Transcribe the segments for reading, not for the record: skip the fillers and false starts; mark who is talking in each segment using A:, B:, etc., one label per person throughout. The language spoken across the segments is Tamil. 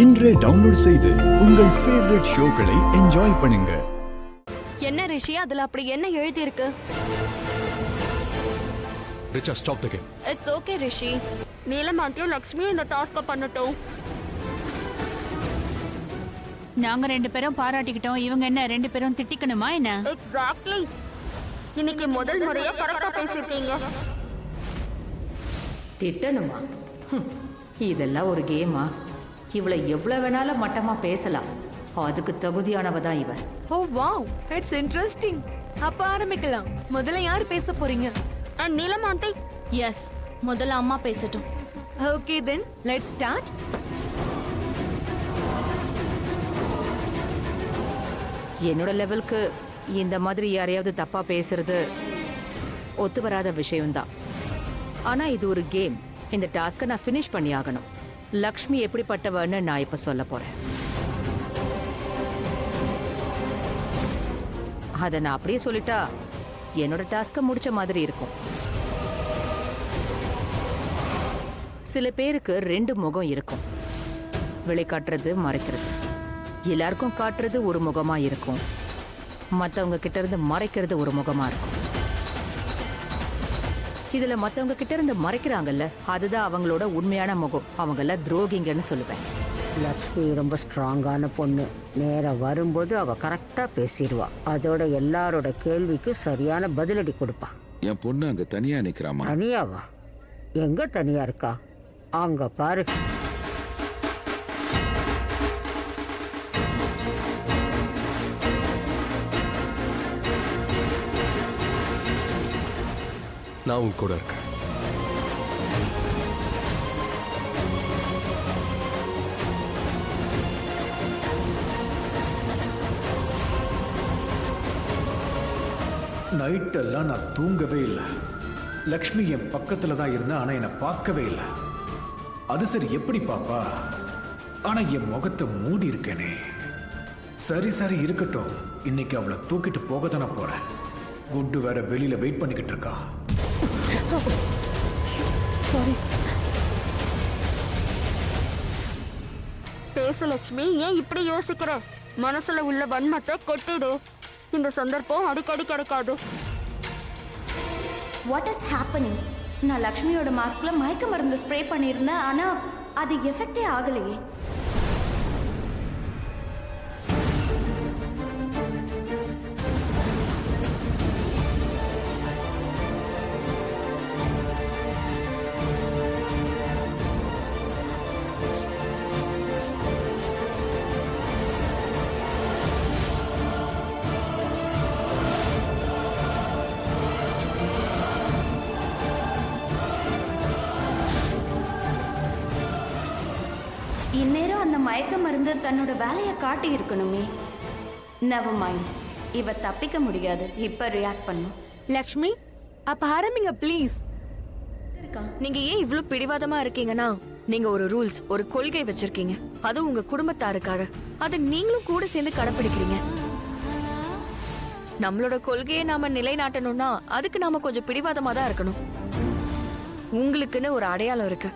A: இன்றே டவுன்லோட் செய்து உங்கள் ஃபேவரட் ஷோக்களை என்ஜாய் பண்ணுங்க.
B: என்ன ரிஷி, அதுல அப்படி என்ன எழுதி இருக்கு?
C: Richa, stop the game.
B: It's okay Rishi. நீலமாந்தியும் லக்ஷ்மியும் இந்த டாஸ்க பண்ணட்டும்.
D: நாங்க 2 பேரும் பாராட்டிக்கிட்டோம், இவங்க என்ன 2 பேரும் திட்டிக்கணுமா என்ன?
B: எக்ஸாக்ட்லி. இன்னைக்கு முதல் முறையா கரெக்டா பேசிருக்கீங்க.
E: திட்டணுமா? இதெல்லாம் ஒரு கேமா? இவளை எவ்வளவு வேணாலும் மட்டமா பேசலாம். அதுக்கு தகுதியானவ தான் இவ.
F: ஓ வாவ், இட்ஸ் இன்ட்ரஸ்டிங். அப்ப ஆரம்பிக்கலாம். முதல்ல யார் பேச போறீங்க?
B: நீலமாந்தி.
D: எஸ், முதல்ல அம்மா பேசட்டும்.
F: Okay then let's start.
E: என்னோட லெவலுக்கு இந்த மாதிரி யாரையாவது தப்பா பேசுறது ஒத்து வராத விஷயம்தான். ஆனா இது ஒரு கேம். இந்த டாஸ்கை நான் ஃபினிஷ் பண்ணி ஆகணும். லக்ஷ்மி எப்படிப்பட்டவன்னு நான் இப்ப சொல்ல போறேன். அதை நான் அப்படியே சொல்லிட்டா என்னோட டாஸ்கை முடிச்ச மாதிரி இருக்கும். சில பேருக்கு 2 முகம் இருக்கும். வெளிக்காட்டுறது, மறைக்கிறது. எல்லாருக்கும் காட்டுறது ஒரு முகமா இருக்கும், மற்றவங்க கிட்ட இருந்து மறைக்கிறது ஒரு முகமா இருக்கும். இதுல மற்றவங்க கிட்ட இருந்து மறைக்கிறாங்கல்ல, அதுதான் அவங்களோட உண்மையான முகம். அவங்கள துரோகிங்கன்னு சொல்லுவேன்.
G: லக்ஷ்மி ரொம்ப ஸ்ட்ராங்கான பொண்ணு. நேரம் வரும்போது அவ கரெக்டா பேசிடுவா. அதோட எல்லாரோட கேள்விக்கு சரியான பதிலடி கொடுப்பா.
H: என் பொண்ணு அங்க தனியா நிக்கிறாமா?
G: தனியாவா? எங்க தனியா இருக்கா? அங்க பாரு.
C: நான் உங்க கூட இருக்கேன்.
I: நைட்டெல்லாம் நான் தூங்கவே இல்லை. லக்ஷ்மி என் பக்கத்துல தான் இருந்தா, ஆனா என்னை பார்க்கவே இல்லை. அது சரி, எப்படி பாப்பா? ஆனா என் முகத்தை மூடி இருக்கேனே. சரி சரி இருக்கட்டும், இன்னைக்கு அவளை தூக்கிட்டு போக தானே போறேன். குட்டு வேற வெளியில வெயிட் பண்ணிக்கிட்டு இருக்கா.
B: சாரி. பேச லக்ஷ்மி, ஏன் இப்படி யோசிக்கிற? மனசுல உள்ள வன்மத்தை கொட்டிடு. இந்த சந்தர்ப்பம் அடிக்கடி கிடைக்காது.
J: What is happening? நான் லக்ஷ்மியோட மாஸ்க்ல மயக்க மருந்து ஸ்ப்ரே பண்ணியிருந்தேன், ஆனா அது எஃபெக்டே ஆகலையே. இந்நேரம் அந்த மயக்க மருந்து தன்னோட வேலையை காட்டி இருக்கணுமே. நெவர் மைண்ட், இவ தப்பிக்க முடியாது. இப்ப ரியாக்ட் பண்ணும்.
F: லக்ஷ்மி, அப்ப ஆரம்பிங்க ப்ளீஸ்.
B: நீங்க ஏன் இவ்ளோ பிடிவாதமா இருக்கீங்கன்னா, நீங்க ஒரு ரூல்ஸ், ஒரு கொள்கை வச்சிருக்கீங்க. அது உங்க குடும்பத்தாருக்காக. அதை நீங்களும் கூட சேர்ந்து கடைபிடிக்கிறீங்க. நம்மளோட கொள்கையை நாம நிலைநாட்டணும்னா அதுக்கு நாம கொஞ்சம் பிடிவாதமா தான் இருக்கணும். உங்களுக்குன்னு ஒரு அடையாளம் இருக்கு.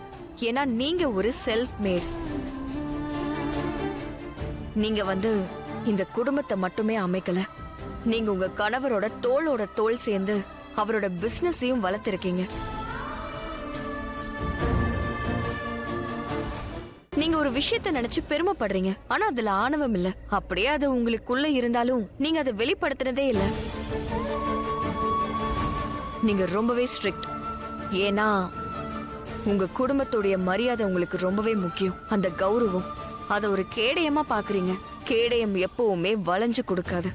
B: ஏன்னா நீங்க ஒரு செல்ஃப் மேட். நீங்க இந்த குடும்பத்தை மட்டுமே அமைக்கல, நீங்க உங்க கணவரோட தோளோட தோள் சேர்ந்து அவரோட பிசினஸையும் வளர்த்திருக்கீங்க. நீங்க ஒரு விஷயத்தை நினைச்சு பெருமைப்படுறீங்க, ஆனா அதுல ஆணவம் இல்ல. அப்படியே அது உங்களுக்குள்ள இருந்தாலும் நீங்க அதை வெளிப்படுத்துறதே இல்ல. நீங்க ரொம்பவே ஸ்ட்ரிக்ட். ஏன்னா உங்க குடும்பத்துடைய மரியாதை உங்களுக்கு ரொம்பவே முக்கியம். அந்த கௌரவம், அத ஒரு கேடயமா பாக்குறீங்க. கேடயம் எப்பவுமே வளைஞ்சு கொடுக்காது.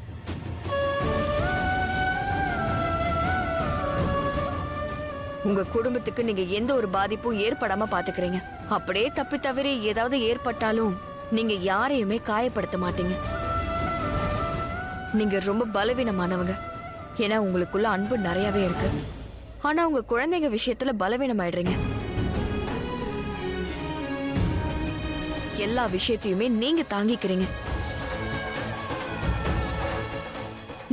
B: உங்க குடும்பத்துக்கு நீங்க எந்த ஒரு பாதிப்பும் ஏற்படாம பாத்துக்கிறீங்க. அப்படியே தப்பி தவிர ஏதாவது ஏற்பட்டாலும் நீங்க யாரையுமே காயப்படுத்த மாட்டீங்க. நீங்க ரொம்ப பலவீனமானவங்க. ஏன்னா உங்களுக்குள்ள அன்பு நிறையவே இருக்கு. ஆனா உங்க குழந்தைங்க விஷயத்துல பலவீனம் ஆயிடுறீங்க. எல்லா விஷயத்தையுமே நீங்க தாங்கிக்கிறீங்க.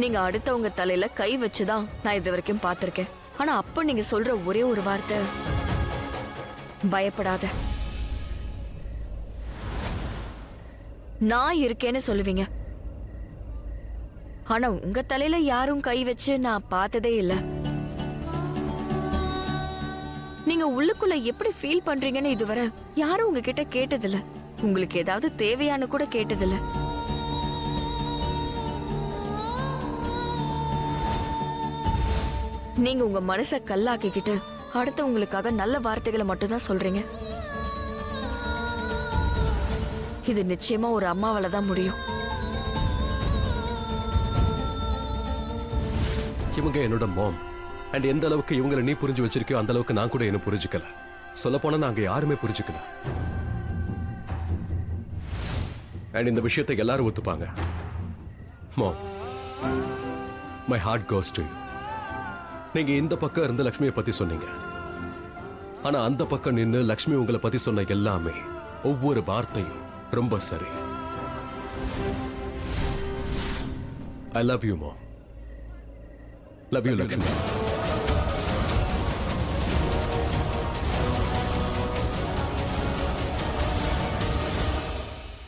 B: நீங்க அடுத்தவங்க தலையில கை வச்சுதான் நான் இது வரைக்கும் பார்த்திருக்கேன். ஆனா அப்ப நீங்க சொல்ற ஒரே ஒரு வார்த்தை, பயப்படாத. நான் இருக்கேன்னு சொல்லுவீங்க. ஆனா உங்க தலையில யாரும் கை வச்சு நான் பார்த்ததே இல்ல. நீங்க உள்ளுக்குள்ள எப்படி ஃபீல் பண்றீங்கன்னு இதுவரை யாரும் உங்ககிட்ட கேட்டதில்ல. உங்களுக்கு ஏதாவது தேவையான கூட கேட்டதில்ல. நீங்க உங்க மனச கல்லாக்கிக்கிட்டு அடுத்தவங்களுக்காக நல்ல வார்த்தைகளை மட்டும்தான் சொல்றீங்க. இது நிச்சயமா ஒரு அம்மாவால தான் முடியும்.
C: இவங்க என்னோட மாம். அண்ட் எந்த அளவுக்கு இவங்களை நீ புரிஞ்சு வச்சிருக்கியோ அந்த அளவுக்கு நான் கூட என்ன புரிஞ்சுக்கல. சொல்ல போனா நாங்க யாருமே புரிஞ்சுக்கல. அண்ட் இந்த விஷயத்தை எல்லாரும் ஒத்துப்பாங்க. Mom, my heart goes to you. நீங்க இந்த பக்கம் இருந்து லக்ஷ்மியை பத்தி சொன்னீங்க. ஆனா அந்த பக்கம் நின்னு லக்ஷ்மி உங்களை பத்தி சொன்ன எல்லாமே ஒவ்வொரு வார்த்தையும் ரொம்ப சரி. I love you mom. Love you Lakshmi.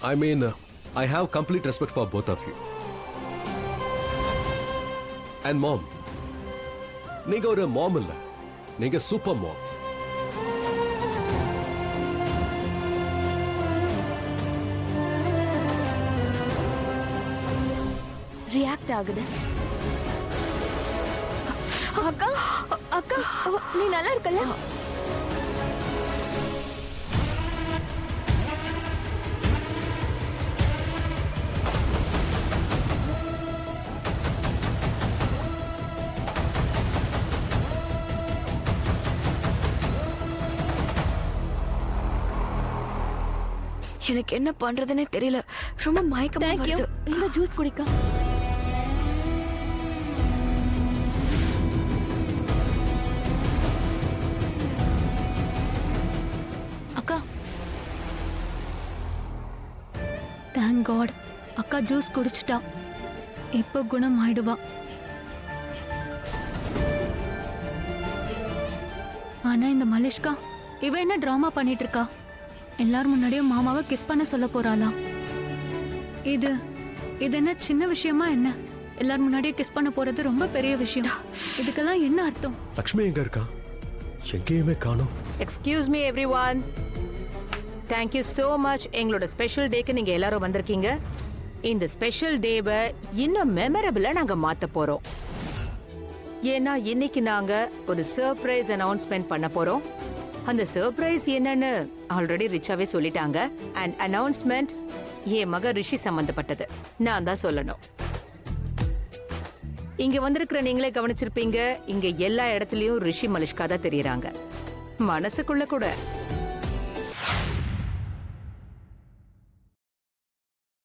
C: I mean, I have complete respect for both of you. And mom, நீங்க ஒரு மாம் இல்ல, நீங்க சூப்பர் மாம்.
J: ரியாக்ட் ஆகுது.
B: அக்கா, அக்கா, நீ நல்லா இருக்கல? எனக்கு என்ன பண்றதுன்னே தெரியல. ரொம்ப மயக்கமா வருது.
J: இந்த ஜூஸ் குடிக்க.
D: அக்கா, தேங்க் காட், அக்கா ஜூஸ் குடிச்சிட்டா. இப்போ குணம் ஆயிடுவா. ஆனா இந்த மலிஷ்கா, இவ என்ன டிராமா பண்ணிட்டு இருக்கா? எல்லாரும் முன்னாடியும் மாமாவை கிஸ் பண்ண சொல்ல போறாளா? இது என்ன சின்ன விஷயமா என்ன? எல்லாரும் முன்னாடியே கிஸ் பண்ண போறது ரொம்ப பெரிய விஷயம். இதுக்கெல்லாம் என்ன அர்த்தம்?
C: லக்ஷ்மி எங்க இருக்கா? எங்கேயுமே காணோம்.
E: Excuse me everyone. Thank you so much. எங்களோட ஸ்பெஷல் டேக்கு நீங்க எல்லாரும் வந்திருக்கீங்க. இந்த ஸ்பெஷல் டேவை இன்னும் மெமரபிளா நாங்க மாத்த போறோம். ஏன்னா இன்னைக்கு நாங்க ஒரு சர்ப்ரைஸ் அனௌன்ஸ்மெண்ட் பண்ண போறோம். அந்த சர்ப்ரைஸ் என்னன்னு ஆல்ரெடி ரிச்சாவே சொல்லிட்டாங்க. அண்ட் அனௌன்ஸ்மெண்ட் என் மக ரிஷி சம்பந்தப்பட்டது. நான் தான் சொல்லணும். இங்க வந்திருக்கிற நீங்களே கவனிச்சிருப்பீங்க, இங்க எல்லா இடத்துலயும் ரிஷி மலிஷ்கா தான் தெரியறாங்க. மனசுக்குள்ள கூட